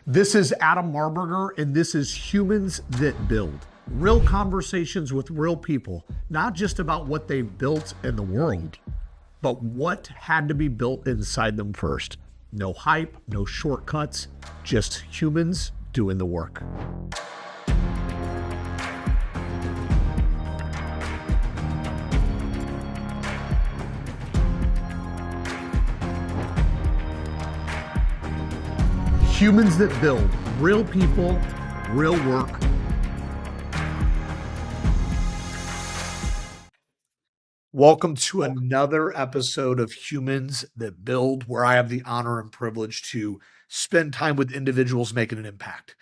This is Adam Marburger, and this is Humans That Build. Real conversations with real people, not just about what they've built in the world, but what had to be built inside them first. No hype, no shortcuts, just humans doing the work. Humans That Build, real people, real work. Welcome to another episode of Humans That Build, where I have the honor and privilege to spend time with individuals making an impact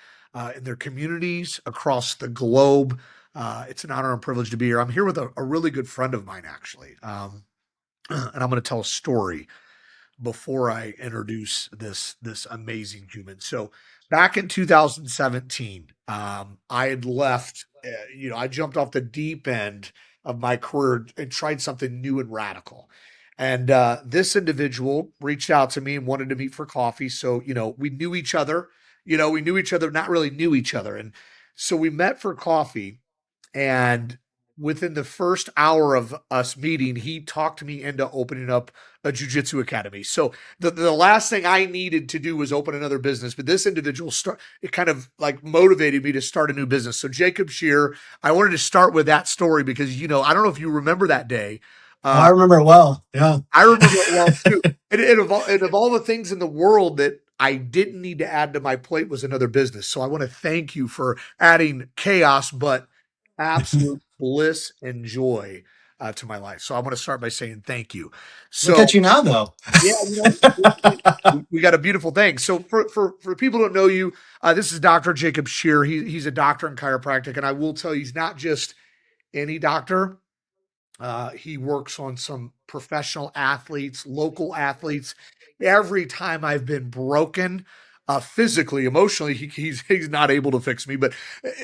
in their communities across the globe. It's an honor and privilege to be here. I'm here with a really good friend of mine, actually, and I'm going to tell a story before I introduce this amazing human. So back in 2017, I had left, I jumped off the deep end of my career and tried something new and radical. And this individual reached out to me and wanted to meet for coffee. So, we knew each other, not really knew each other. And so we met for coffee, and within the first hour of us meeting, he talked me into opening up a jiu-jitsu academy. So the last thing I needed to do was open another business, but this individual it kind of like motivated me to start a new business. So Jacob Sherer, I wanted to start with that story because, I don't know if you remember that day. I remember it well. Yeah. I remember it well too. And of all the things in the world that I didn't need to add to my plate was another business. So I want to thank you for adding chaos, but absolute bliss and joy to my life. So I want to start by saying thank you. So Look at you now, though. yeah, we got a beautiful thing. So for people who don't know you, this is Dr. Jacob Sherer. He's a doctor in chiropractic, and I will tell you, he's not just any doctor. He works on some professional athletes, local athletes. Every time I've been broken, physically, emotionally, he's not able to fix me. But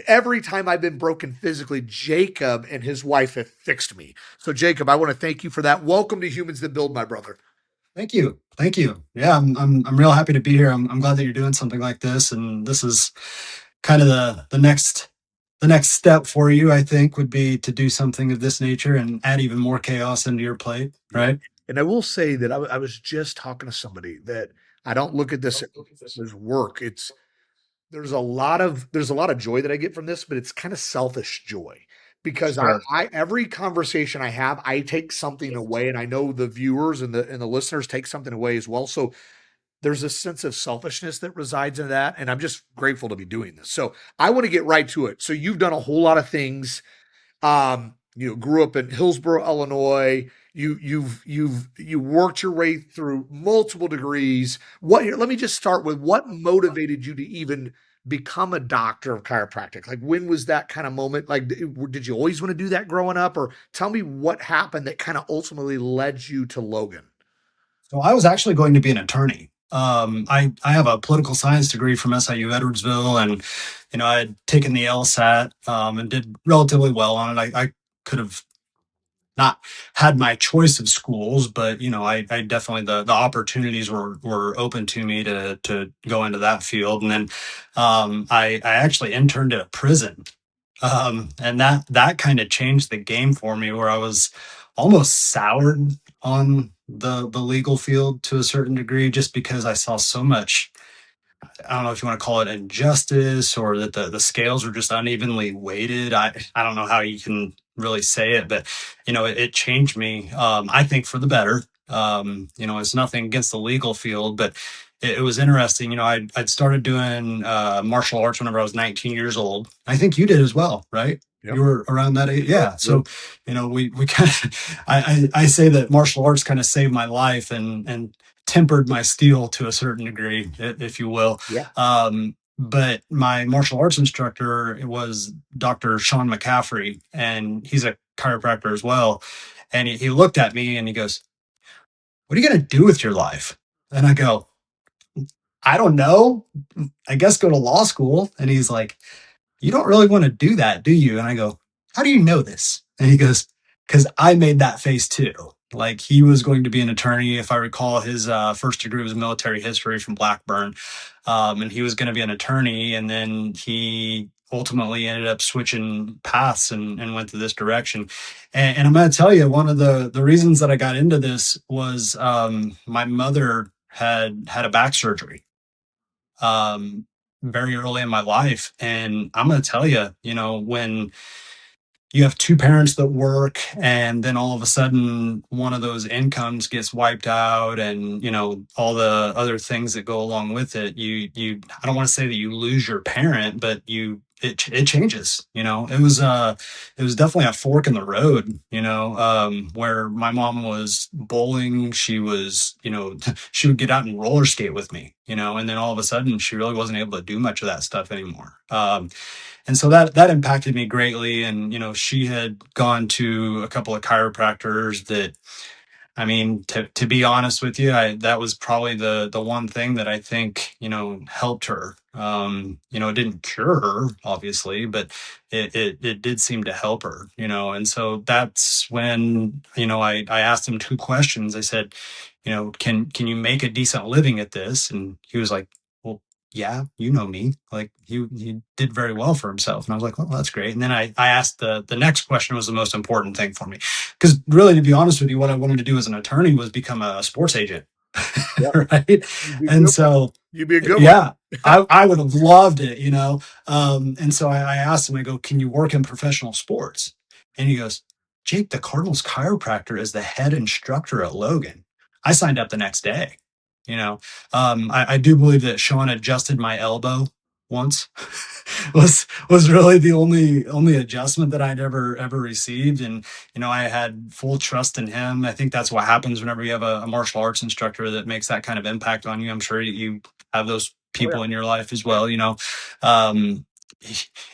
every time I've been broken physically, Jacob and his wife have fixed me. So, Jacob, I want to thank you for that. Welcome to Humans That Build, my brother. Thank you. Thank you. Yeah, I'm real happy to be here. I'm glad that you're doing something like this, and this is kind of the next step for you. I think would be to do something of this nature and add even more chaos into your plate, right? And I will say that I was just talking to somebody that I don't look at this as work. There's a lot of joy that I get from this, but it's kind of selfish joy because Sure. I every conversation I have, I take something away, and I know the viewers and the listeners take something away as well. So there's a sense of selfishness that resides in that, and I'm just grateful to be doing this. So I want to get right to it. So you've done a whole lot of things. Grew up in Hillsboro, Illinois. You worked your way through multiple degrees. Let me just start with what motivated you to even become a doctor of chiropractic? Like, when was that kind of moment? Like, did you always want to do that growing up, or tell me what happened that kind of ultimately led you to Logan? So I was actually going to be an attorney. I have a political science degree from SIU Edwardsville, and I had taken the LSAT and did relatively well on it. I could have not had my choice of schools, but I definitely the opportunities were open to me to go into that field. And then I actually interned at a prison. And that kind of changed the game for me, where I was almost soured on the legal field to a certain degree, just because I saw so much. I don't know if you want to call it injustice, or that the scales were just unevenly weighted. I don't know how you can really say it, but it changed me. I think for the better. It's nothing against the legal field, but it was interesting. I'd started doing martial arts whenever I was 19 years old. I think you did as well, right? Yep. You were around that age. Yeah. So, we kind of, I say that martial arts kind of saved my life and tempered my steel to a certain degree, if you will. Yeah. But my martial arts instructor was Dr. Sean McCaffrey, and he's a chiropractor as well. And he looked at me and he goes, "What are you going to do with your life?" And I go, "I don't know. I guess go to law school." And he's like, "You don't really want to do that, do you?" And I go, "How do you know this?" And he goes, "Because I made that face too." Like he was going to be an attorney. If I recall, his first degree was military history from Blackburn, and he was going to be an attorney. And then he ultimately ended up switching paths and went to this direction. And I'm going to tell you, one of the reasons that I got into this was my mother had a back surgery um, very early in my life, and I'm going to tell you, when you have two parents that work and then all of a sudden one of those incomes gets wiped out, and all the other things that go along with it, you I don't want to say that you lose your parent, but it changes. It was definitely a fork in the road, where my mom was bowling. She was, she would get out and roller skate with me, and then all of a sudden she really wasn't able to do much of that stuff anymore. And so that impacted me greatly. And she had gone to a couple of chiropractors that, I mean, to be honest with you, that was probably the one thing that I think helped her. It didn't cure her, obviously, but it did seem to help her. And so that's when I asked him two questions. I said, can you make a decent living at this? And he was like, well, yeah, you know me. Like he did very well for himself. And I was like, well, that's great. And then I asked the next question was the most important thing for me. Because really, to be honest with you, what I wanted to do as an attorney was become a sports agent. Yeah. Right. You'd be a And good one. so, You'd be a good one. yeah, I would have loved it. And so I asked him, I go, can you work in professional sports? And he goes, Jake, the Cardinals chiropractor is the head instructor at Logan. I signed up the next day. You know, I do believe that Sean adjusted my elbow once. was really the only adjustment that I'd ever received. And I had full trust in him. I think that's what happens whenever you have a martial arts instructor that makes that kind of impact on you. I'm sure you have those Oh yeah. people in your life as well. Um,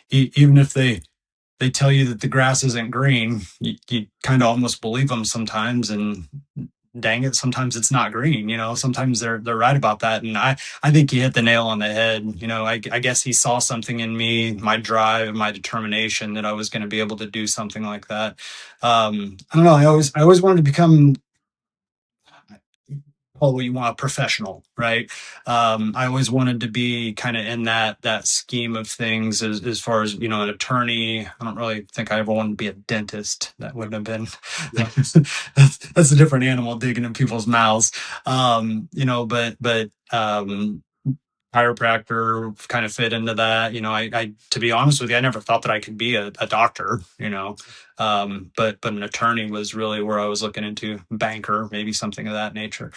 Even if they tell you that the grass isn't green, you kind of almost believe them sometimes. And dang it, sometimes it's not green. Sometimes they're right about that. And I think he hit the nail on the head. I guess he saw something in me, my drive, my determination, that I was going to be able to do something like that. I don't know. I always wanted to become, what you want, a professional, right? I always wanted to be kind of in that scheme of things, as far as an attorney. I don't really think I ever wanted to be a dentist. That wouldn't have been Yeah. that's a different animal, digging in people's mouths. But chiropractor kind of fit into that. I to be honest with you, I never thought that I could be a doctor. But an attorney was really where I was looking into, banker, maybe something of that nature.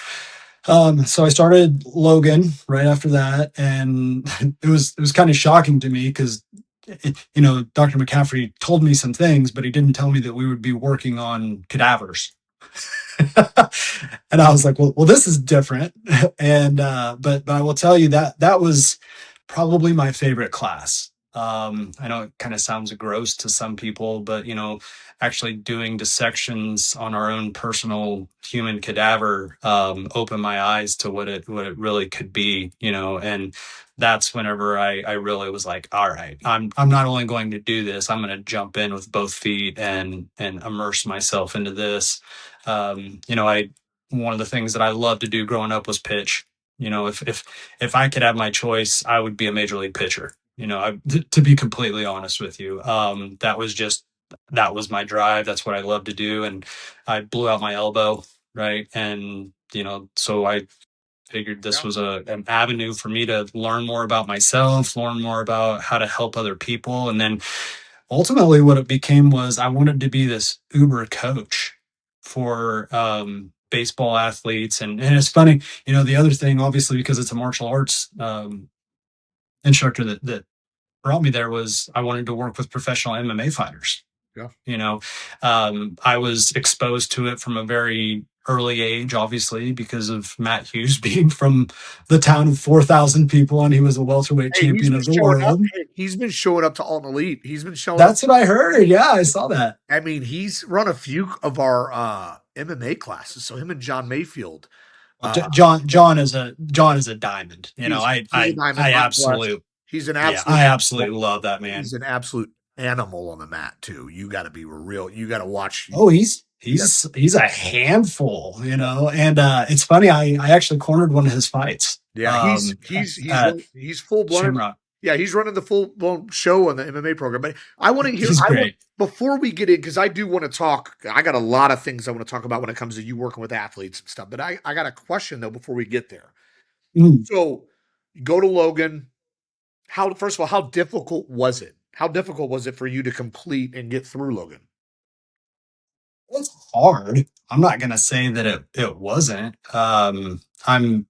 So I started Logan right after that, and it was kind of shocking to me because Dr. McCaffrey told me some things, but he didn't tell me that we would be working on cadavers. And I was like, well, this is different. And but I will tell you that was probably my favorite class. I know it kind of sounds gross to some people, but actually doing dissections on our own personal human cadaver opened my eyes to what it really could be. And that's whenever I really was like, all right, I'm not only going to do this, I'm going to jump in with both feet and immerse myself into this. I One of the things that I loved to do growing up was pitch. If I could have my choice, I would be a major league pitcher. To be completely honest with you, that was my drive. That's what I love to do, and I blew out my elbow, right? And so I figured this Yeah. was an avenue for me to learn more about myself, learn more about how to help other people. And then ultimately what it became was I wanted to be this Uber coach for baseball athletes. And it's funny, the other thing, obviously, because it's a martial arts instructor that brought me there, was I wanted to work with professional MMA fighters. Yeah. I was exposed to it from a very early age, obviously, because of Matt Hughes being from the town of 4,000 people, and he was a welterweight Hey, he's champion been of the showing up. world. Hey, he's been showing up to All Elite. He's been showing up. That's what I heard. Yeah, I saw that. I mean, he's run a few of our MMA classes. So him and John Mayfield. Uh, John is a diamond. he's a diamond. I God bless. absolutely, He's an yeah, absolute. I absolutely love that man. He's an absolute animal on the mat too. You got to be real. You got to watch. Oh, You got, he's a handful, and it's funny. I actually cornered one of his fights yeah, at he's full blown. Shamrock. Yeah, he's running the full blown show on the MMA program. But I want to hear. He's I want great. before we get in because I do want to talk. I got a lot of things I want to talk about when it comes to you working with athletes and stuff. But I got a question though before we get there. Mm. So you go to Logan. How first of all, how difficult was it? How difficult was it for you to complete and get through Logan? It's hard. I'm not gonna say that it wasn't. I'm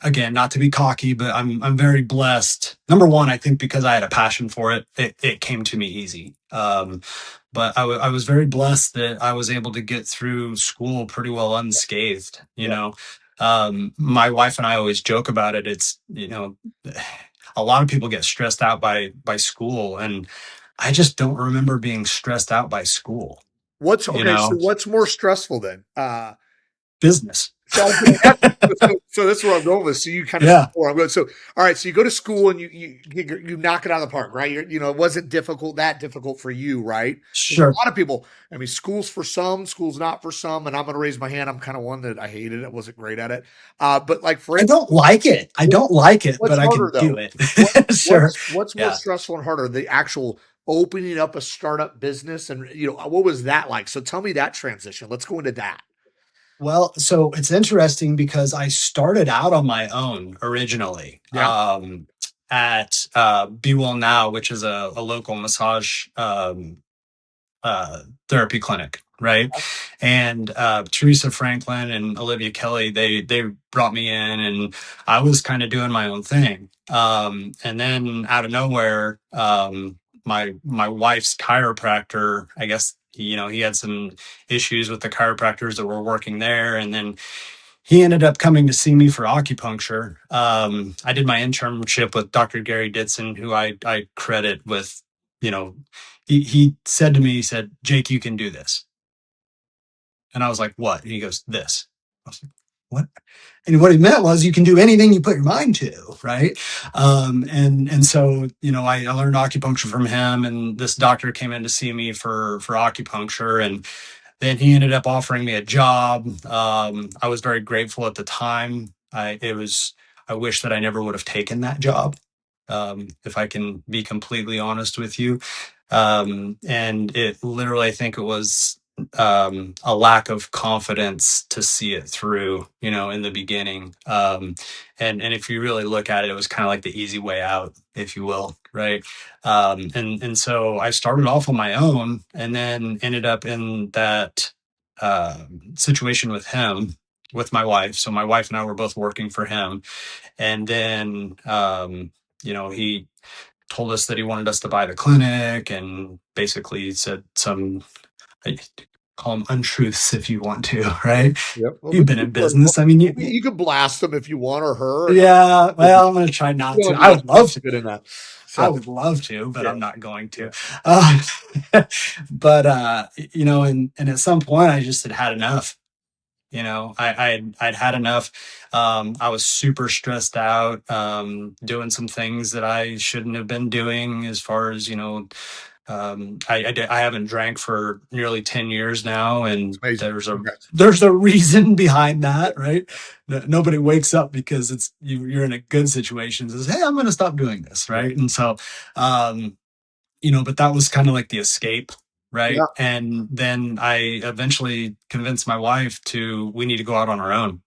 again, not to be cocky, but I'm very blessed. Number one, I think because I had a passion for it, it came to me easy. But I was very blessed that I was able to get through school pretty well unscathed. Yeah. My wife and I always joke about it. It's a lot of people get stressed out by school, and I just don't remember being stressed out by school. What's You okay? So know, what's more stressful then? business. So I was going to ask you, so this is where I'm going with. So you kind of Yeah, where I'm going. So all right, so you go to school and you knock it out of the park, right? It wasn't that difficult for you, right? There's a sure. lot of people. I mean, school's for some, school's not for some, and I'm going to raise my hand. I'm kind of one that I hated it, wasn't great at it. But like for I instance, don't like it. I don't like it, what's but I harder can do though? it. What Sure. what's more Yeah. stressful and harder? The actual opening up a startup business, and what was that like? So tell me that transition. Let's go into that. Well, so it's interesting because I started out on my own originally Yeah. at Be Well Now, which is a local massage therapy clinic, right? And Teresa Franklin and Olivia Kelly, they brought me in, and I was kind of doing my own thing. And then out of nowhere, my wife's chiropractor, I guess, he had some issues with the chiropractors that were working there, and then he ended up coming to see me for acupuncture. I did my internship with Dr. Gary Ditson, who I credit with, you know, he said to me, he said, Jake, you can do this. And I was like, what? And he goes, this. I was like, what? And what he meant was you can do anything you put your mind to, right? And so I learned acupuncture from him, and this doctor came in to see me for acupuncture, and then he ended up offering me a job. I was very grateful at the time. I wish that I never would have taken that job, if I can be completely honest with you. And it literally, I think it was a lack of confidence to see it through, in the beginning. And if you really look at it, it was kind of like the easy way out, if you will, right? And so I started off on my own, and then ended up in that situation with him, with my wife. So my wife and I were both working for him, and then he told us that he wanted us to buy the clinic, and basically said some, I call them untruths if you want to, right? Yep. Well, You've been in business. I mean, you can blast them if you want or her. yeah. You Well, I'm going to try not know to. me, I would I'm love to. good in that. I So would love to, but yeah, I'm not going yeah, to. Uh, but and at some point, I just had enough. I'd had enough. I was super stressed out, doing some things that I shouldn't have been doing, as far as I haven't drank for nearly 10 years now, it's and amazing. there's a Congrats. there's a reason behind Yeah, that, right? Nobody wakes up because you're in a good situation and says, hey, I'm going to stop doing this, yeah, right? And so but that was kind of like the escape, right? yeah. And then I eventually convinced my wife we need to go out on our own,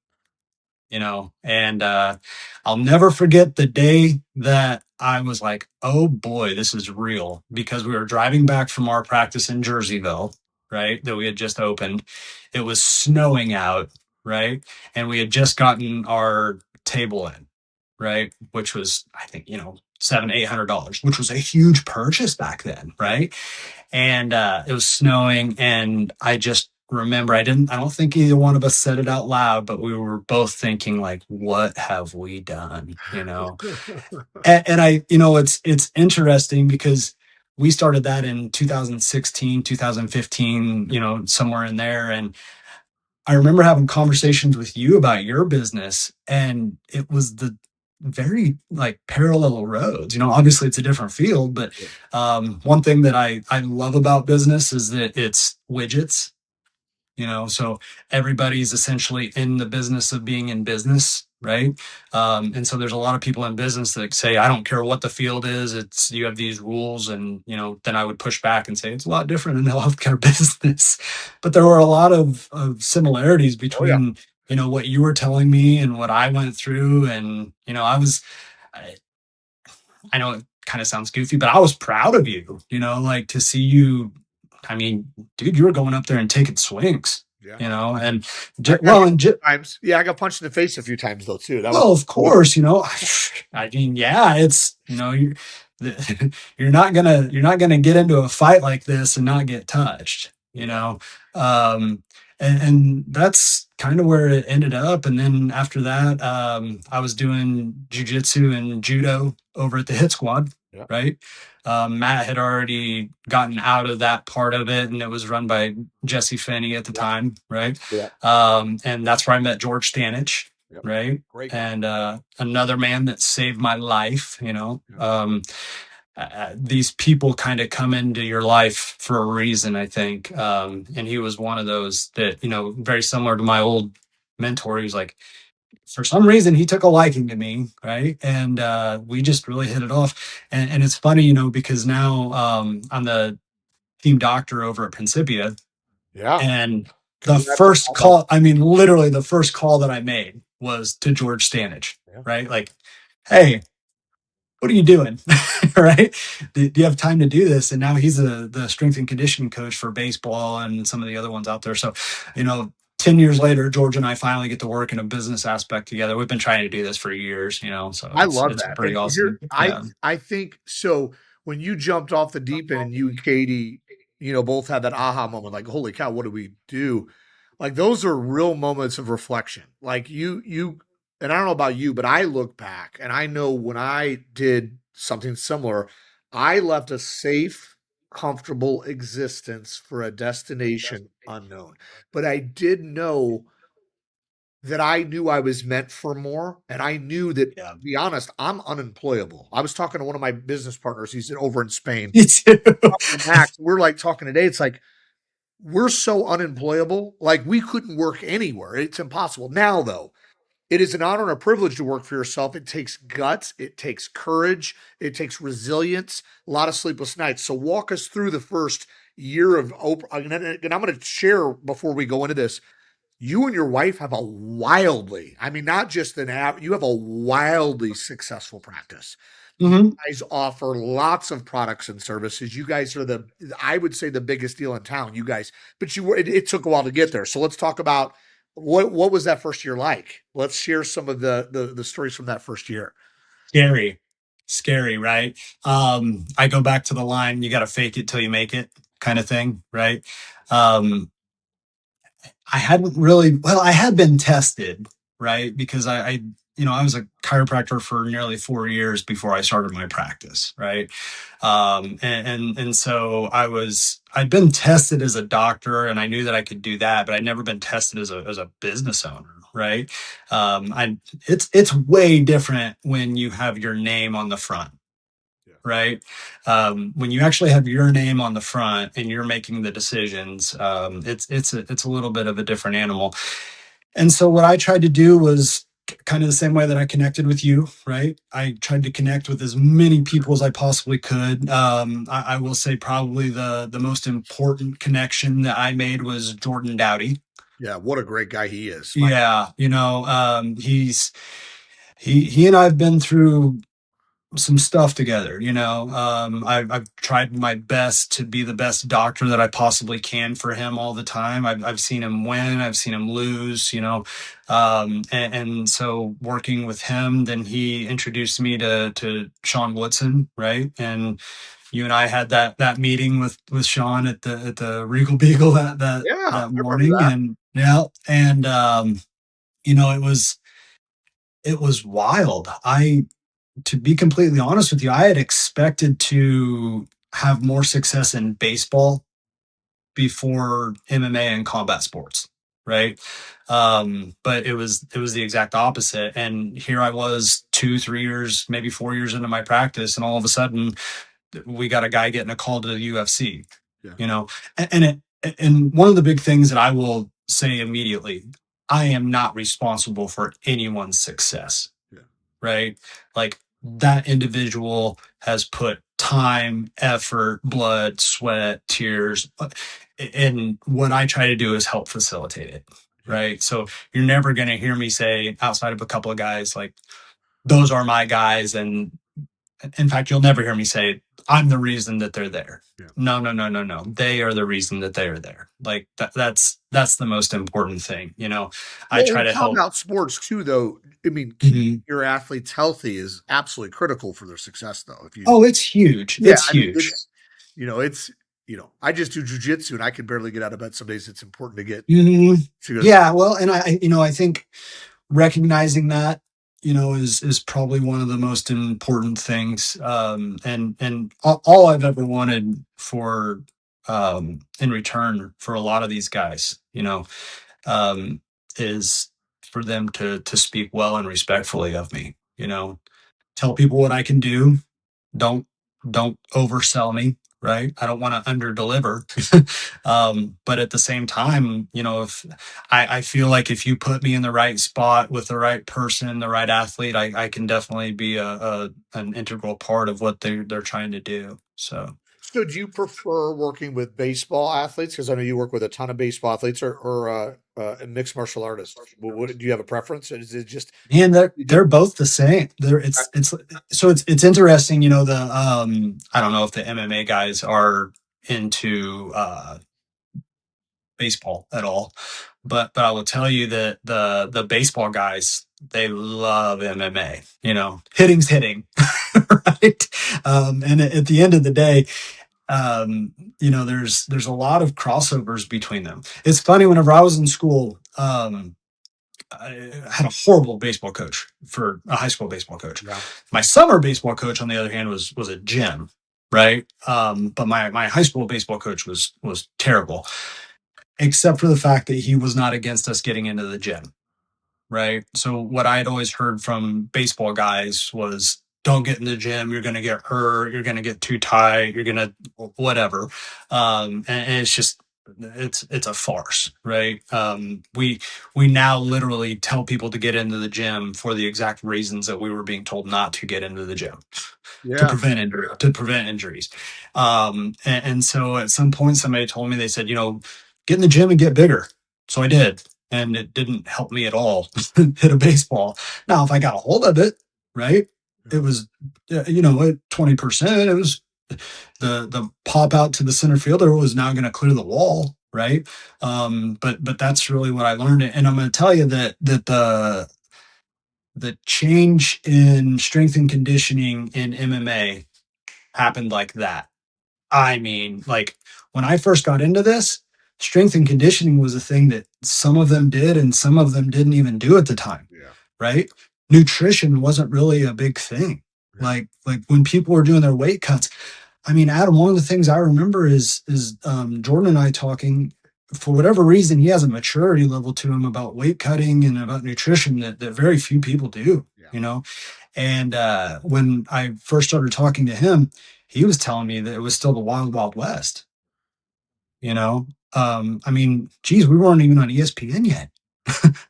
and I'll never forget the day that I was like, oh boy, this is real, because we were driving back from our practice in Jerseyville, right, that we had just opened. It was snowing out, right, and we had just gotten our table in, right, which was, I think, $700-800, which was a huge purchase back then, right? And it was snowing, and I just remember, I don't think either one of us said it out loud, but we were both thinking, like, what have we done, and it's interesting because we started that in 2016, 2015, somewhere in there. And I remember having conversations with you about your business, and it was very like parallel roads. Obviously it's a different field, but one thing that I love about business is that it's widgets. So everybody's essentially in the business of being in business, right? And so there's a lot of people in business that say, I don't care what the field is, it's you have these rules. And then I would push back and say it's a lot different in the healthcare business. But there were a lot of similarities Oh yeah. between what you were telling me and what I went through. And I, I know it kind of sounds goofy, but I was proud of you, like to see you. I mean, dude, you were going up there and taking swings, Yeah. and I got well, hit a few times. Yeah, I got punched in the face a few times though too. That was well, of course, I mean, yeah, it's you're not gonna get into a fight like this and not get touched, yeah. and that's kind of where it ended up. And then after that, I was doing jujitsu and judo over at the Hit Squad, Yeah. right? Matt had already gotten out of that part of it, and it was run by Jesse Finney at the Yeah. time, right? Yeah. And that's where I met George Stanich, Yep. right? Great guy. And another man that saved my life. Yeah. These people kind of come into your life for a reason, I think. And he was one of those that, very similar to my old mentor. He was like, for some reason, he took a liking to me, right? And we just really hit it off. And it's funny, because now I'm the team doctor over at Principia, Yeah. and the Congrats on first all that. call, I mean, literally the first call that I made was to George Stanich, Yeah. right? Like, hey, what are you doing? Right? Do you have time to do this? And now he's the strength and conditioning coach for baseball and some of the other ones out there. So, 10 years later, George and I finally get to work in a business aspect together. We've been trying to do this for years, so I it's love it's that. pretty And here, awesome. I Yeah. I think so. When you jumped off the deep end and you and Katie, both had that aha moment, like, holy cow, what do we do? Like those are real moments of reflection. Like and I don't know about you, but I look back and I know when I did something similar, I left a safe, comfortable existence for a destination unknown. But I did know that I knew I was meant for more. And I knew that, Yeah. to be honest, I'm unemployable. I was talking to one of my business partners. He's over in Spain. Me too. Talking to Max, we're like talking today. It's like, we're so unemployable. Like, we couldn't work anywhere. It's impossible. Now, though, it is an honor and a privilege to work for yourself. It takes guts, it takes courage, it takes resilience, a lot of sleepless nights. So, walk us through the first year of Oprah. And I'm going to share before we go into this, you and your wife have a wildly, I mean, not just an app, you have a wildly successful practice. You Hmm. guys offer lots of products and services. You guys are I would say the biggest deal in town, you guys, but it took a while to get there. So let's talk about what was that first year like? Let's share some of the stories from that first year. Scary, scary, right? I go back to the line, you got to fake it till you make it kind of thing, right? Um, I hadn't really, well, I had been tested, right? Because I was a chiropractor for nearly 4 years before I started my practice, right? And so I'd been tested as a doctor, and I knew that I could do that, but I'd never been tested as a business owner, right? It's way different when you have your name on the front, Yeah. right? When you actually have your name on the front and you're making the decisions, it's a little bit of a different animal. And so what I tried to do was kind of the same way that I connected with you, right? I tried to connect with as many people as I possibly could. I will say probably the most important connection that I made was Jordan Dowdy. Yeah, what a great guy he is. My Yeah, he and I've been through some stuff together. I've tried my best to be the best doctor that I possibly can for him all the time. I've seen him win, I've seen him lose, and so working with him, then he introduced me to Sean Woodson, right? And you and I had that meeting with Sean at the Regal Beagle that yeah, that I remember morning. that. And yeah, and it was wild. To be completely honest with you, I had expected to have more success in baseball before MMA and combat sports. right? But it was the exact opposite. And here I was 2, 3 years, maybe 4 years into my practice, and all of a sudden we got a guy getting a call to the UFC, Yeah. you know, and one of the big things that I will say immediately, I am not responsible for anyone's success, Yeah. right? Like that individual has put time, effort, blood, sweat, tears, and what I try to do is help facilitate it, Yeah. right? So you're never going to hear me say, outside of a couple of guys, like, those are my guys. And in fact, you'll never hear me say, I'm the reason that they're there. Yeah. No, no, no, no, no. They are the reason that they are there. Like that's the most important thing. I Well, try in to help. combat sports too, though, I mean, keeping Mhm. your athletes healthy is absolutely critical for their success, though. If you, Oh, it's huge. yeah, It's I mean, huge. it's, I just do jujitsu and I can barely get out of bed some days. It's important to get Mhm. to go. Yeah. Well, and I think recognizing that, is probably one of the most important things. And all I've ever wanted for, in return for a lot of these guys, um, is for them to speak well and respectfully of me. Tell people what I can do. Don't don't oversell me. Right. I don't want to under deliver. But at the same time, if I feel like if you put me in the right spot with the right person, the right athlete, I can definitely be an integral part of what they're trying to do. So So, do you prefer working with baseball athletes? Because I know you work with a ton of baseball athletes, or mixed martial artists. Do you have a preference? Is it just and they're you just they're both the same. They're it's so it's interesting, the I don't know if the MMA guys are into baseball at all, but I will tell you that the baseball guys, they love MMA. Hitting's hitting, right? And at the end of the day, there's a lot of crossovers between them. It's funny, whenever I was in school, I had a horrible baseball coach, for a high school baseball coach. yeah, My summer baseball coach, on the other hand, was a gem, right? But my high school baseball coach was terrible, except for the fact that he was not against us getting into the gym, right? So what I had always heard from baseball guys was, don't get in the gym, you're going to get hurt, you're going to get too tight, you're going to whatever. And it's just, it's a farce, right? We now literally tell people to get into the gym for the exact reasons that we were being told not to get into the gym, to yeah, prevent injuries. And so at some point, somebody told me, they said, get in the gym and get bigger. So I did, and it didn't help me at all hit a baseball. Now, if I got a hold of it, right, yeah. it was, at 20%. It was the pop out to the center fielder was now going to clear the wall, right? But that's really what I learned, and I'm going to tell you that the change in strength and conditioning in MMA happened like that. I mean, like, when I first got into this, strength and conditioning was a thing that some of them did and some of them didn't even do at the time, Yeah, right? Nutrition wasn't really a big thing. yeah, Like when people were doing their weight cuts, I mean, Adam, one of the things I remember is Jordan and I talking. For whatever reason, he has a maturity level to him about weight cutting and about nutrition that very few people do, yeah. you know. And when I first started talking to him, he was telling me that it was still the wild, wild west. You know, I mean, geez, we weren't even on ESPN yet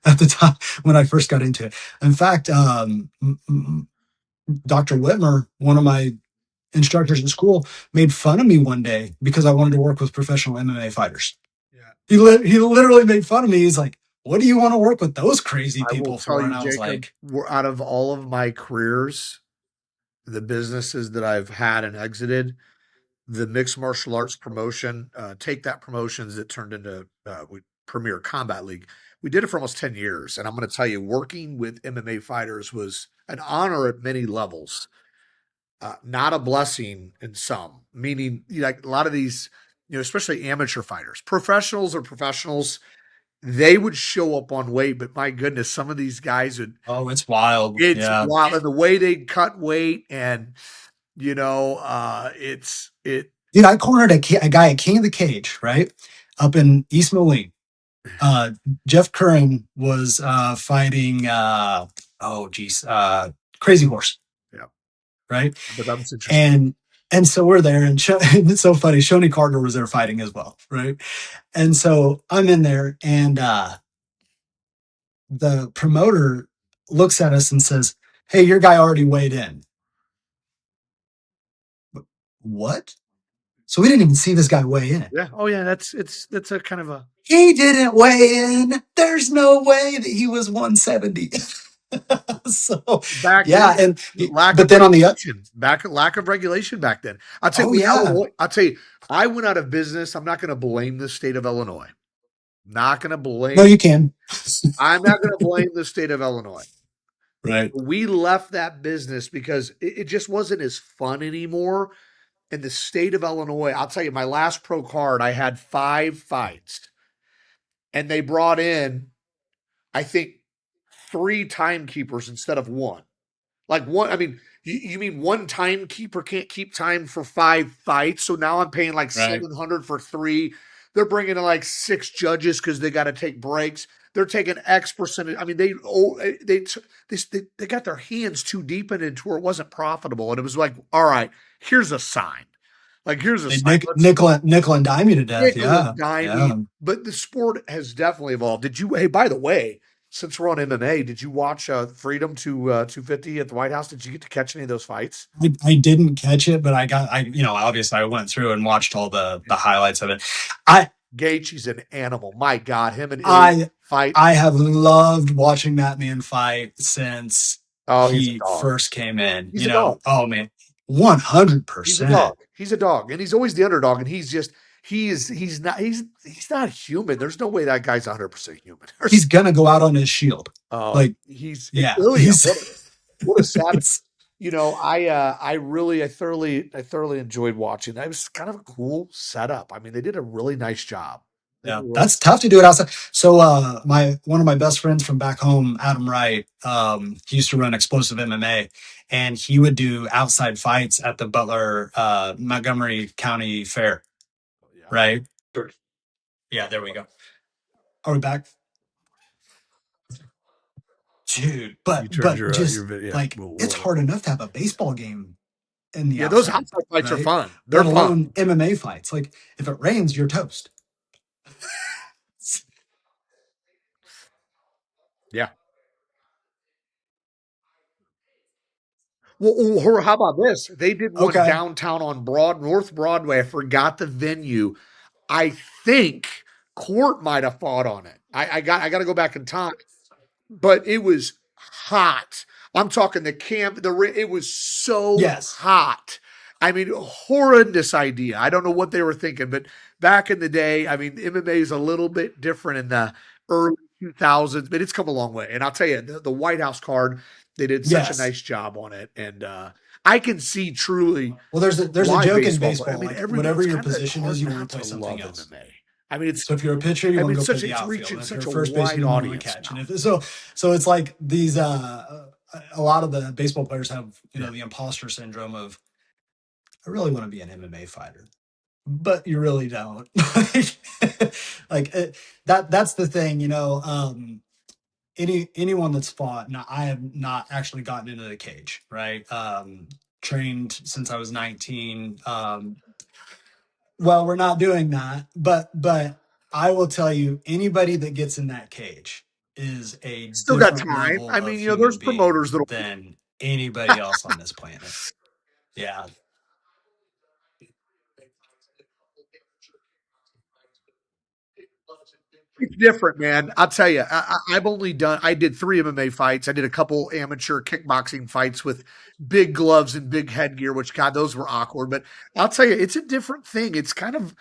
at the time when I first got into it. In fact, Dr. Whitmer, one of my instructors in school, made fun of me one day because I wanted to work with professional MMA fighters. Yeah. He literally made fun of me. He's like, "What do you want to work with those crazy I will people tell for?" And you, I was Jacob, like, out of all of my careers, the businesses that I've had and exited, the mixed martial arts promotion, take that promotions that turned into Premier Combat League. We did it for almost 10 years. And I'm going to tell you, working with MMA fighters was an honor at many levels, not a blessing in some, meaning like a lot of these, especially amateur fighters, professionals or professionals, they would show up on weight, but my goodness, some of these guys would, "Oh, it's wild." it's Yeah. wild. And the way they cut weight and, it, Dude, I cornered a guy at King of the Cage, right? Up in East Moline. uh, Jeff Curran was fighting. Oh, geez, Crazy Horse, Yeah, right? but that was interesting. And so we're there, and it's so funny. Shoney Carter was there fighting as well, right? And so I'm in there, and the promoter looks at us and says, "Hey, your guy already weighed in." What? So we didn't even see this guy weigh in. Yeah. Oh yeah. That's a kind of a He didn't weigh in. There's no way that he was 170. So back yeah, then. and Lack but of then on the regulation. Lack of regulation back then. I'll tell you, oh when yeah, Illinois, I'll tell you, I went out of business. I'm not going to blame the state of Illinois. Not going to no, blame. you can. I'm not going to blame the state of Illinois. Right, We left that business because it just wasn't as fun anymore. In the state of Illinois, I'll tell you, my last pro card, I had 5 fights, and they brought in, I think, 3 timekeepers instead of one. Like one, I mean, you mean one timekeeper can't keep time for 5 fights? So now I'm paying like right. 700 for three. They're bringing in like 6 judges because they got to take breaks. They're taking X percentage. I mean, they got their hands too deep in it to where it wasn't profitable, and it was like, all right, here's a sign. Like here's a They sign. Let's nickel and dime you to death. nickel Yeah, and dime me. yeah. But the sport has definitely evolved. Did you? Hey, by the way, since we're on MMA, did you watch Freedom to 250 at the White House? Did you get to catch any of those fights? I didn't catch it, but obviously I went through and watched all the Yeah. highlights of it. I Gaethje's an animal. My God, him and Ilya I fight. I have loved watching that man fight since Oh, he's a he dog. first came in. He's a dog. Oh man, one hundred He's a dog. percent. He's a dog, and he's always the underdog. And he's not human. There's no way that guy's 100% human. He's gonna go out on his shield. Oh, Like, he's yeah, Ilya. he's What a savage. it's I thoroughly enjoyed watching that. It was kind of a cool setup. I mean, they did a really nice job. They did yeah, a really that's tough to do it outside. So my one of my best friends from back home, Adam Wright, he used to run explosive MMA, and he would do outside fights at the Butler Montgomery County Fair, yeah. right? Yeah, there we go. Are we back? Dude, You turned but your just video. Yeah, like it's we'll hard enough to have a baseball game in the yeah, those outside, outside fights are right? fun. They're Let fun. alone MMA fights. Like if it rains, you're toast. Yeah. Well, or how about this? They did one Okay. downtown on North Broadway. I forgot the venue. I think Court might have fought on it. I got to go back in time, but it was hot. I'm talking the camp. It was so Yes. hot. I mean, horrendous idea. I don't know what they were thinking, but back in the day, I mean, MMA is a little bit different in the early 2000s, but it's come a long way. And I'll tell you, the White House card, they did such a Yes. nice job on it, and I can see truly Well, there's a why joke in baseball play. I baseball, mean, like everybody. whatever It's your kind of position is, hard you want not to play to something love else. MMA. I mean, So if you're a pitcher, you I want mean, to go play the it's outfield. reaching And if you're such a a first wide baseman, you want to audience catch. And now. if so it's like these a lot of the baseball players have, Yeah. the imposter syndrome of I really want to be an MMA fighter, but you really don't. Like that's the thing, anyone that's fought. Now, I have not actually gotten into the cage, right? Trained since I was 19. Well, we're not doing that, but I will tell you, anybody that gets in that cage is a Still got different time. level I of mean, there's human being promoters that'll. than anybody else on this planet. Yeah. It's different, man. I'll tell you. I've only done. I did 3 MMA fights. I did a couple amateur kickboxing fights with big gloves and big headgear, which God, those were awkward. But I'll tell you, it's a different thing. It's kind of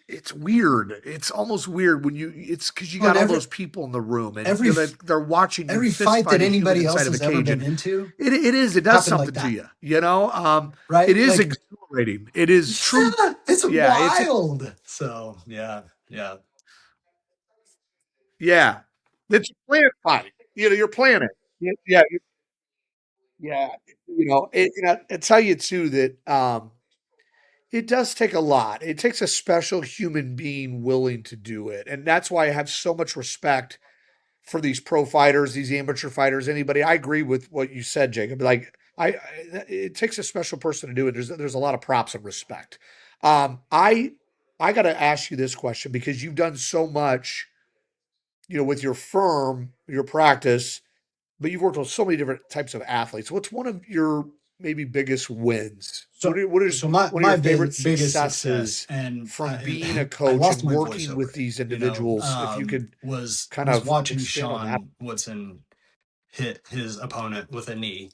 it's weird. It's almost weird when you. It's because you Well, got and all those people in the room, and every they're watching you every fist fight fight that a human anybody else inside of a has ever cage, been and into it does happened like something to that, you. You know, it right? is Like, exhilarating. It is true. yeah, it's Yeah, it's wild. So, yeah, yeah. yeah. It's a planned fight. You're playing it. Yeah, yeah. I tell you too that It does take a lot. It takes a special human being willing to do it. And that's why I have so much respect for these pro fighters, these amateur fighters, anybody. I agree with what you said, Jacob. Like it takes a special person to do it. There's a lot of props and respect. I got to ask you this question because you've done so much, with your firm, your practice, but you've worked with so many different types of athletes. What's one of your maybe biggest wins? So What is so my one of your my favorite biggest success, successes and from being a I coach lost and my voice working over with it. these individuals? If you could kind Was of watching expand on that. Sean Woodson hit his opponent with a knee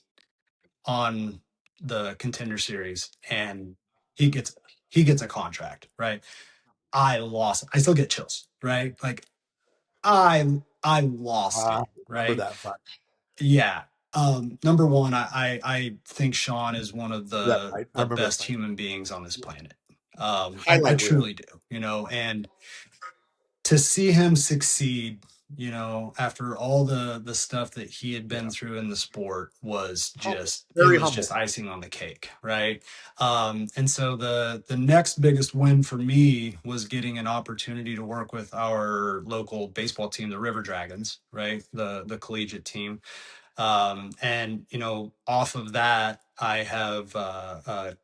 on the Contender Series, and he gets he gets a contract, right? I lost. I still get chills, right? Like I lost I it, remember right? that fight. Yeah. Number one, I think Sean is one of That fight. I the remember that best fight. human beings on this planet. I Highlight reel. truly do, and to see him succeed, after all the stuff that he had been Yeah. through in the sport was Humble. just it Very was humble. just icing on the cake, right? And so the next biggest win for me was getting an opportunity to work with our local baseball team, the River Dragons, right? The collegiate team. And off of that, I have a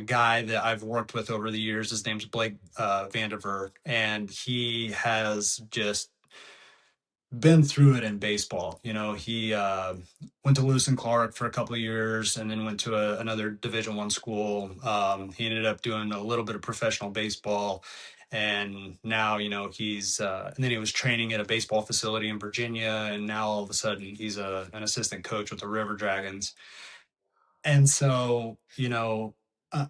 guy that I've worked with over the years. His name's Blake Vandiver, and he has just been through it in baseball. He went to Lewis and Clark for a couple of years, and then went to another Division One school. He ended up doing a little bit of professional baseball, and now he's and then he was training at a baseball facility in Virginia, and now all of a sudden he's an assistant coach with the River Dragons. And so Uh,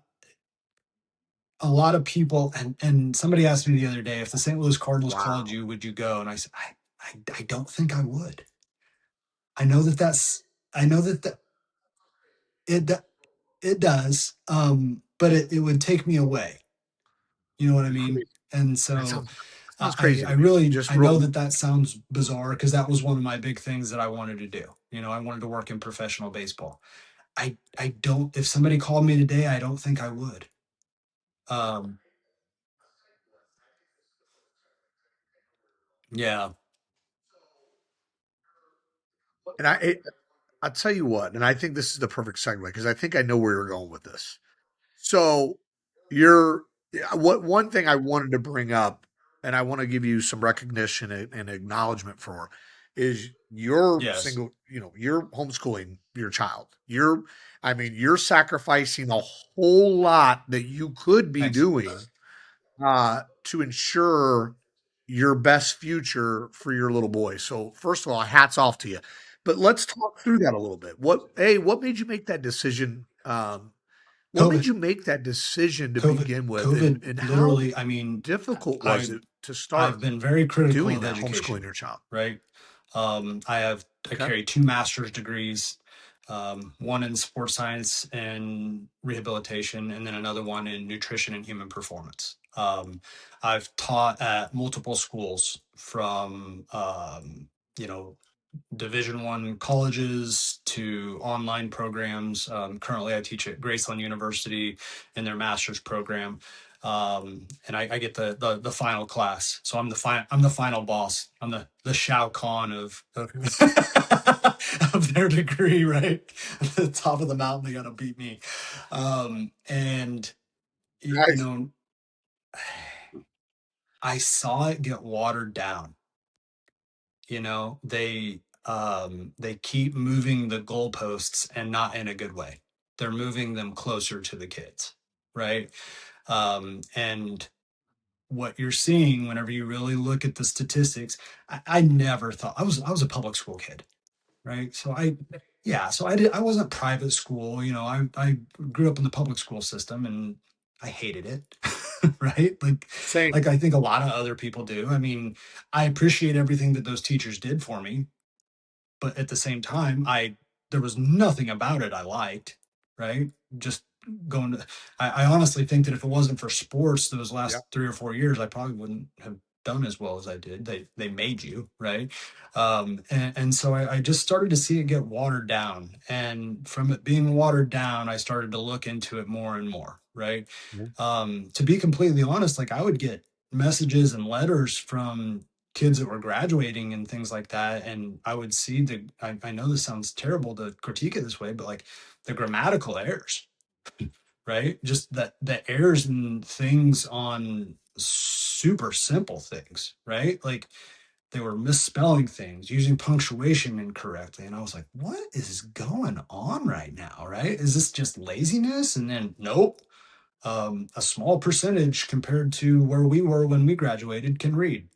a lot of people, and somebody asked me the other day, if the St. Louis Cardinals called Wow. you, would you go? And I said, I don't think I would. I know that that's I know that it it does, but it would take me away. You know what I mean? Crazy. And That so sounds crazy I to me. really Just I know real. that that sounds bizarre because that was one of my big things that I wanted to do. I wanted to work in professional baseball. I don't. If somebody called me today, I don't think I would. Um, yeah. And I'll tell you what, and I think this is the perfect segue because I think I know where you're going with this. So you're yeah, what one thing I wanted to bring up, and I want to give you some recognition and acknowledgement for, is you're Yes. single. You're homeschooling your child. You're sacrificing a whole lot that you could be Thanks. doing to ensure your best future for your little boy. So first of all, hats off to you. But let's talk through that a little bit. What made you make that decision? What made COVID. you make that decision to COVID. begin with, and COVID. how Literally. I mean, difficult was I it to I've start been very critical doing of that, homeschooling education, your child? right? I Okay. carry two master's degrees, one in sports science and rehabilitation, and then another one in nutrition and human performance. I've taught at multiple schools from you know Division 1 colleges to online programs. Currently, I teach at Graceland University in their master's program, and I get the final class. So I'm the final boss. I'm the Shao Kahn of of their degree, right? At the top of the mountain, they got to beat me, and Nice. I saw it get watered down. They keep moving the goalposts, and not in a good way. They're moving them closer to the kids, right? And what you're seeing whenever you really look at the statistics, I never thought I was a public school kid, right? So I wasn't private school. I grew up in the public school system, and I hated it. Right? Same. Like I think a lot of other people do. I mean, I appreciate everything that those teachers did for me, but at the same time, I there was nothing about it I liked, right? Just going to I honestly think that if it wasn't for sports those Yeah. last 3 or 4 years, I probably wouldn't have done as well as I did. They made you, right? And so I just started to see it get watered down. And from it being watered down, I started to look into it more and more. right? Mhm. To be completely honest, like I would get messages and letters from kids that were graduating and things like that, and I would see I know this sounds terrible to critique it this way, but like the grammatical errors, right? Just that the errors and things on super simple things, right? Like they were misspelling things, using punctuation incorrectly. And I was like, what is going on right now? Right? Is this just laziness? And then, nope. A small percentage compared to where we were when we graduated can read.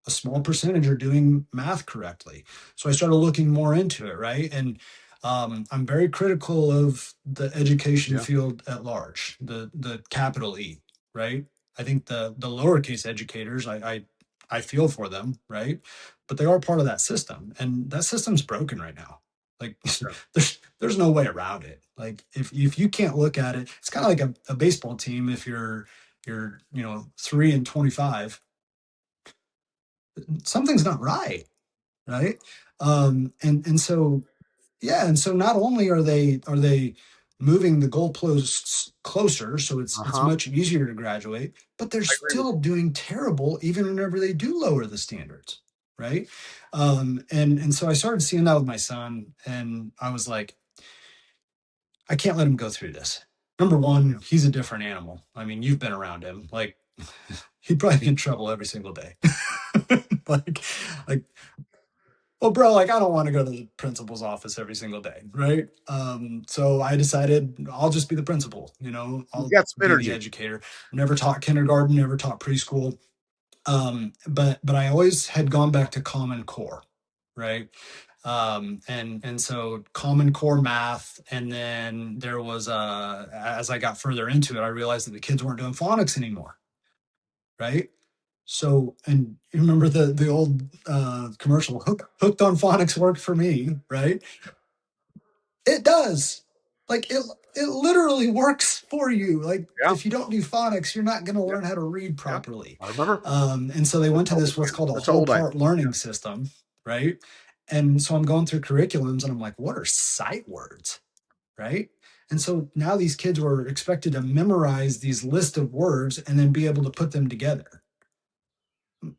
A small percentage are doing math correctly. So I started looking more into it, right? And I'm very critical of the education Yeah. field at large, the capital E, right? I think the lowercase educators, I feel for them, right? But they are part of that system, and that system's broken right now. Like Yeah. there's no way around it. Like if you can't look at it, it's kind of like a baseball team. If you're 3-25, something's not right, right? And so yeah, and so not only are they moving the goalposts closer, so it's Uh-huh. much easier to graduate, but they're I agree with still doing terrible even whenever they do lower the standards, right? And so I started seeing that with my son, and I was like, I can't let him go through this. Number you. one, Yeah. he's a different animal. I mean, you've been around him. Like, he'd probably be in trouble every single day. like, like well, bro, like I don't want to go to the principal's office every single day, right? So I decided I'll just be the principal, He's I'll got some be the energy. educator. Never taught kindergarten, never taught preschool. But I always had gone back to Common Core, right? And so Common Core math, and then there was as I got further into it, I realized that the kids weren't doing phonics anymore, right? So, and you remember the old commercial, hooked on phonics worked for me, right? It does. Like it literally works for you. Like Yeah. if you don't do phonics, you're not going to Yeah. learn how to read Yeah. properly. I remember. And so they That's went to how old this I what's am. called a That's how whole old I am. part Yeah. learning system, right? And so I'm going through curriculums and I'm like, what are sight words, right? And so now these kids were expected to memorize these list of words and then be able to put them together.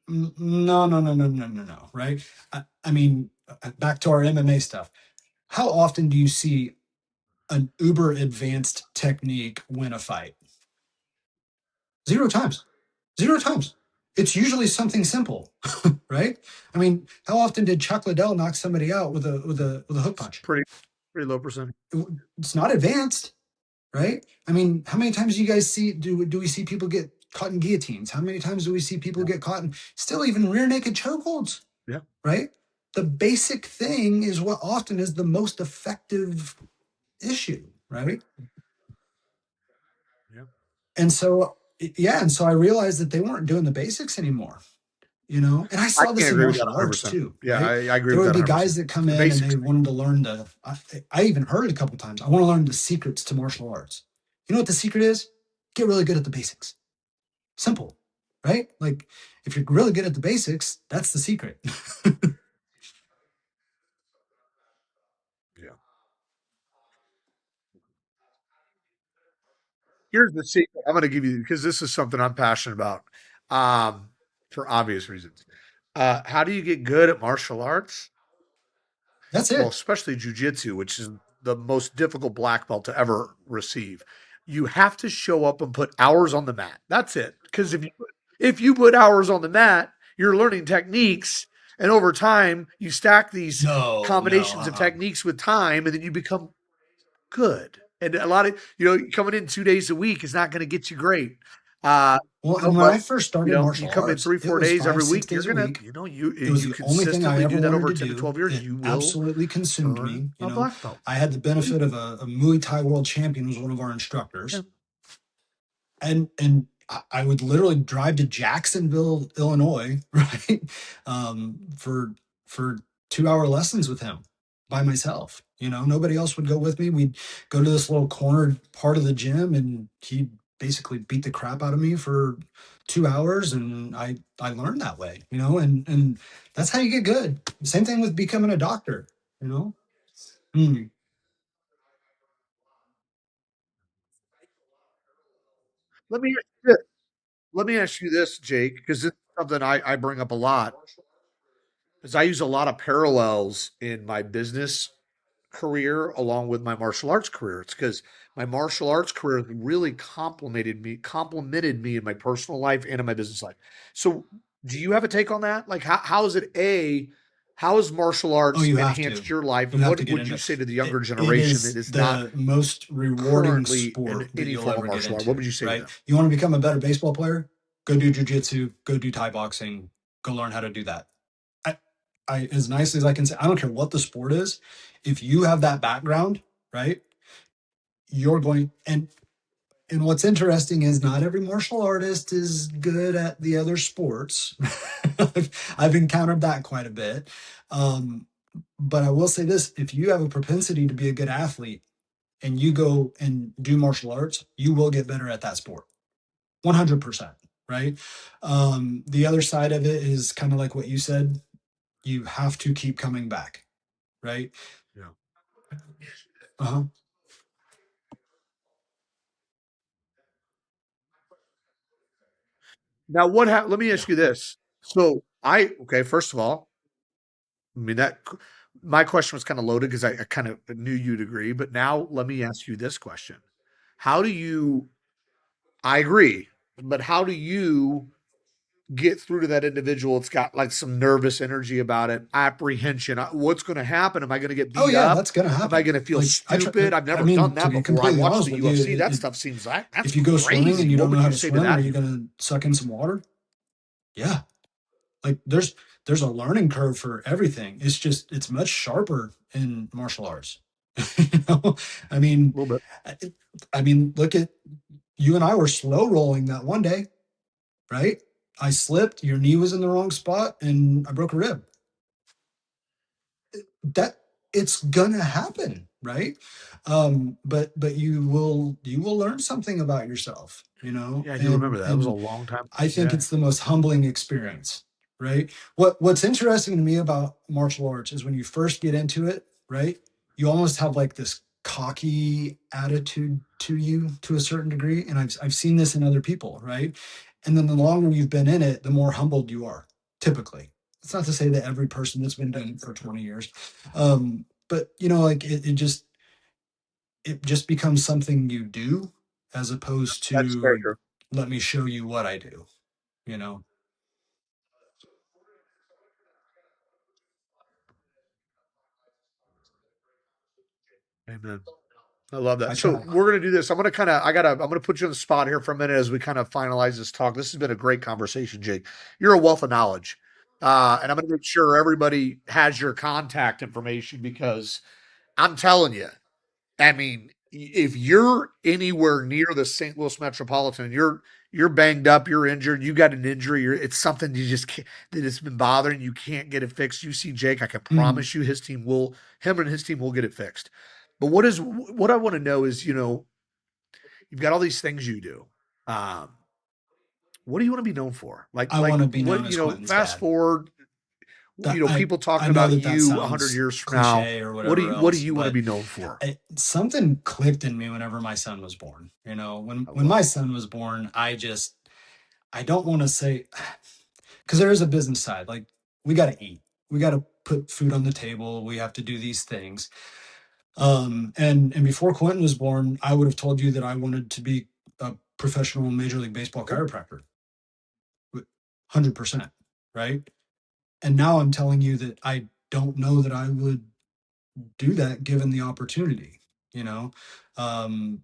No, no, no, no, no, no, no, right? I mean, back to our MMA stuff. How often do you see an uber advanced technique win a fight? Zero times. Zero times. It's usually something simple, right? I mean, how often did Chuck Liddell knock somebody out with a hook It's punch? pretty low percent. It's not advanced, right? I mean, how many times do you guys see do we see people get caught in guillotines? How many times do we see people Yeah. get caught in still even rear naked chokeholds? Yeah. Right? The basic thing is what often is the most effective issue, right? Yeah. And so, yeah, and so I realized that they weren't doing the basics anymore, and I I saw this can't in agree with that martial arts 100%. too, Yeah, right? I agree There with would that be 100%. guys that come The in and they basics. wanted to learn I even heard it a couple times. I want to learn the secrets to martial arts. You know what the secret is? Get really good at the basics. Simple, right? Like if you're really good at the basics, that's the secret. Yeah. Here's the secret I'm going to give you because this is something I'm passionate about, um, for obvious reasons. How do you get good at martial arts? That's Well, it. especially jujitsu, which is the most difficult black belt to ever receive. You have to show up and put hours on the mat. That's it. Because if you put hours on the mat, you're learning techniques, and over time you stack these No, no, combinations of techniques with time, and then you become good. And a lot of coming in 2 days a week is not going to get you great. Uh, Well, and when but I first started you martial come in arts, three, it four was days every 5, six week, you're days a gonna, week. you It was you the only thing I consistently ever do that wanted over to 10 to do. 12 years, It you will absolutely consumed earn me. a black belt. I had the benefit of a Muay Thai world champion was one of our Yeah. instructors, and I would literally drive to Jacksonville, Illinois, right, for 2 hour lessons with him by myself. Nobody else would go with me. We'd go to this little cornered part of the gym, and he'd basically beat the crap out of me for 2 hours, and I learned that way. And that's how you get good. Same thing with becoming a doctor. You know. Mm. Let me ask you this. Let me ask you this, Jake, because this is something I bring up a lot. Is I use a lot of parallels in my business career along with my martial arts career. It's because my martial arts career really complimented me in my personal life and in my business life. So, do you have a take on that? Like, how is it how has martial Oh, arts you have enhanced to. your life, You and have what to get would you into say to the it. younger It generation that is is not the most rewarding currently in sport that any you'll form of ever get martial art? What into, would you say to right? them? You want to become a better baseball player? Go do jujitsu, go do Thai boxing, go learn how to do that. I, as nicely as I can say, I don't care what the sport is. If you have that background, right, you're going, and what's interesting is not every martial artist is good at the other sports. I've encountered that quite a bit. Um, but I will say this, if you have a propensity to be a good athlete and you go and do martial arts, you will get better at that sport. 100%. Right. The other side of it is kind of like what you said. You have to keep coming back. Right. Yeah. Uh-huh. Now, let me Yeah. ask you this. So, okay, first of all, I mean, my question was kind of loaded because I kind of knew you'd agree. But now let me ask you this question. How do you, I agree, but how do you get through to that individual? It's got like some nervous energy about it, apprehension. What's going to happen? Am I going to get Oh beat yeah, up? that's gonna Am I happen. going to feel Like stupid? I've I never mean, done to that be before. I completely watched honest the with you, UFC. That stuff seems like that's if you go swimming and crazy. you What don't know would how you to say to swim, are that you dude? gonna suck in some water? Yeah. Like there's a learning curve for everything. It's just it's much sharper in martial arts. You know? I A mean, little bit. I, I mean, look at you and I were slow rolling that one day, right? I slipped, your knee was in the wrong spot, and I broke a rib. That it's gonna happen, right? But you will learn something about yourself, you know, Yeah, I do remember that. It was a and long time. I think Yeah. it's the most humbling experience, right? What's interesting to me about martial arts is when you first get into it, right? You almost have like this cocky attitude to you to a certain degree, and I've seen this in other people, right? And then the longer you've been in it, the more humbled you are, typically. It's not to say that every person that's been doing it for 20 years, but you know, like it just becomes something you do as opposed That's very to true. let me show you what I do, you know. Amen. I love that. I So try. we're gonna do this. I'm gonna put you on the spot here for a minute as we kind of finalize this talk. This has been a great conversation, Jake. You're a wealth of knowledge. And I'm gonna make sure everybody has your contact information because I'm telling you, I mean, if you're anywhere near the St. Louis metropolitan, you're banged up, you're injured, you got an injury, it's something you just can't, that has been bothering you can't get it fixed. You see Jake, I can Mhm. promise you, him and his team will get it fixed. But what I want to know is, you've got all these things you do. Um, what do you want to be known for? I Like want to be what known as Quentin's fast dad. forward, That people I talking know about that that you 100 sounds years from now. cliche or whatever What do else, you want to but be known for? something clicked in me whenever my son was born. You know, I when love my it. son was born, I don't want to say because there is a business side. Like we got to eat, we got to put food on the table, we have to do these things. And before Quentin was born, I would have told you that I wanted to be a professional Major League Baseball Cool. chiropractor, 100%, right? And now I'm telling you that I don't know that I would do that given the opportunity, you know. Um,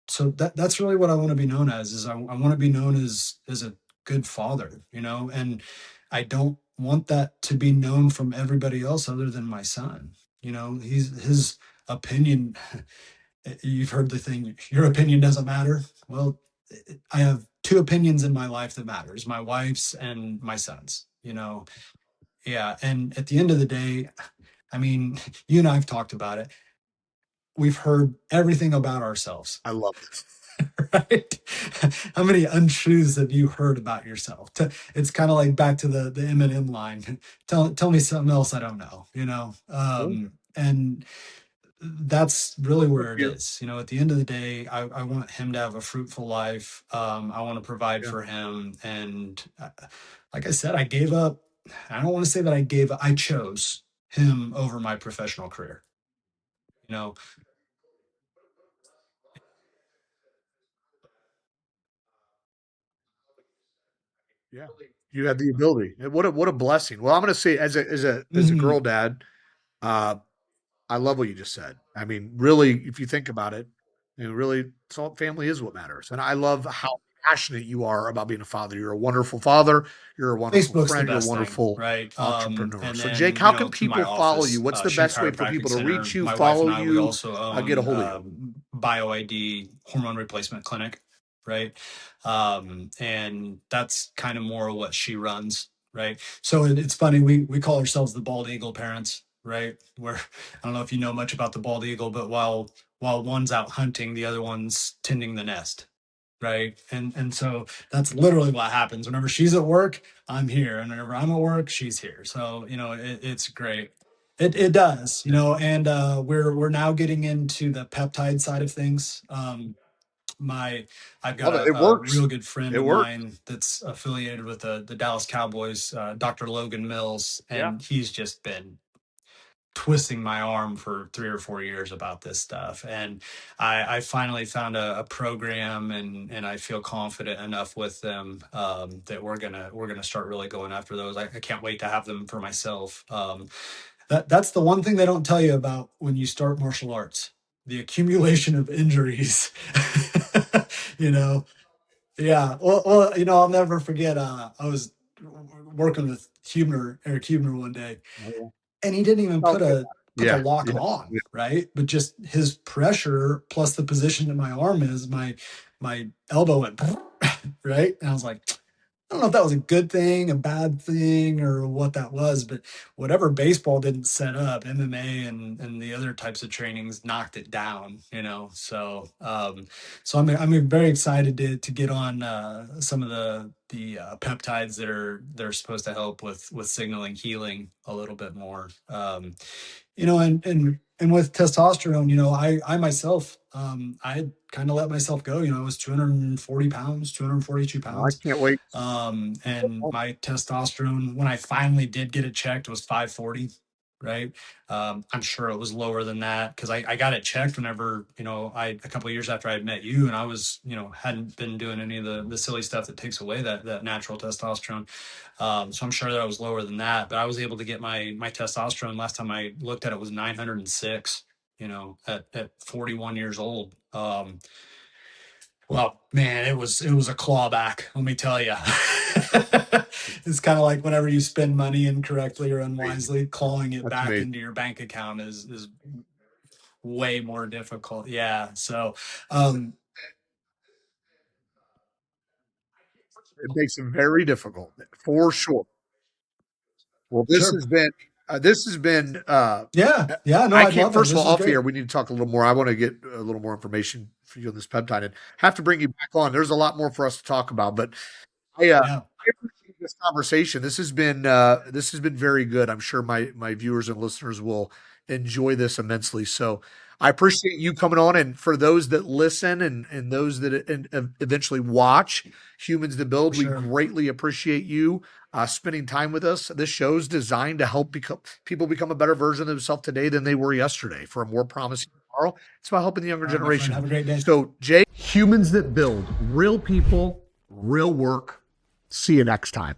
so that's really what I want to be known as is I want to be known as a good father, you know, and I don't want that to be known from everybody else other than my son. You know, his opinion. You've heard the thing, your opinion doesn't matter. Well, I have two opinions in my life that matters, my wife's and my son's, you know. Yeah, and at the end of the day, I mean, you and I've talked about it. We've heard everything about ourselves. I love this. Right? How many untruths have you heard about yourself? It's kind of like back to the Eminem line. Tell me something else I don't know. You know, Cool. and that's really Good where for it you. is. You know, at the end of the day, I want him to have a fruitful life. I want to provide Yeah. for him. And like I said, I gave up. I don't want to say that I gave up. I chose him over my professional career. You know, Yeah. You had the ability. And what a blessing. Well, I'm gonna say as a Mhm. girl dad, uh, I love what you just said. I mean, really, if you think about it, really, it's all family is what matters. And I love how passionate you are about being a father. You're a wonderful father. You're a wonderful Facebook's the friend. You're a best thing, wonderful right? entrepreneur. And So, Jake, then, how can through my people follow you? office, What's the Sherer best way for Chiropractic people to Center, reach you, my wife follow and I, we you, also get a own hold of you? BioID hormone replacement clinic, right? And that's kind of more what she runs, right? So it's funny, we call ourselves the bald eagle parents, right? Where I don't know if you know much about the bald eagle, but while one's out hunting, the other one's tending the nest, right? And so that's literally what happens. Whenever she's at work, I'm here, and whenever I'm at work, she's here. So it's great. It does, and we're now getting into the peptide side of things. My I've got Love it. It a works. real good friend It of works. mine that's affiliated with the Dallas Cowboys, Dr. Logan Mills, Yeah. and he's just been twisting my arm for 3 or 4 years about this stuff. And I finally found a program, and I feel confident enough with them, that we're gonna start really going after those. I can't wait to have them for myself. That's the one thing they don't tell you about when you start martial arts: the accumulation of injuries. you know, yeah. Well, I'll never forget. I was working with Eric Hubner one day, Oh, yeah. and he didn't even Tell me about put the Yeah. lock Yeah. on, Yeah. right? But just his pressure plus the position that my arm is, my elbow went right, and I was like, I don't know if that was a good thing, a bad thing, or what that was, but whatever baseball didn't set up, MMA and the other types of trainings knocked it down, So I'm very excited to get on some of the peptides that are supposed to help with signaling healing a little bit more. And with testosterone, I myself, I had kind of let myself go. I was 240 pounds, 242 I pounds. can't wait. And my testosterone, when I finally did get it checked, was 540. Right. I'm sure it was lower than that because I got it checked whenever, a couple of years after I had met you, and I was, hadn't been doing any of the silly stuff that takes away that natural testosterone. So I'm sure that I was lower than that, but I was able to get my testosterone. Last time I looked at it was 906, at 41 years old. Well, man, it was a clawback, let me tell you. It's kind of like whenever you spend money incorrectly or Amazing. unwisely, clawing it That's back amazing. into your bank account is way more difficult. Yeah. So, um, It makes it very difficult for sure. Well, sure. this has been Yeah. uh, Yeah. No, I I'd can't love it. first of This all is off great. here we need to talk a little more. I want to get a little more information for you on this peptide and have to bring you back on. There's a lot more for us to talk about, but Yeah. I appreciate this conversation. This has been very good. I'm sure my viewers and listeners will enjoy this immensely. So I appreciate you coming on, and for those that listen and those that eventually watch Humans to For Build, we sure. greatly appreciate you spending time with us. This show's designed to help people become a better version of themselves today than they were yesterday for a more promising tomorrow. It's about helping the younger All right, my friend. generation. Have a great day. So, Jay, Humans that Build, real people, real work. See you next time.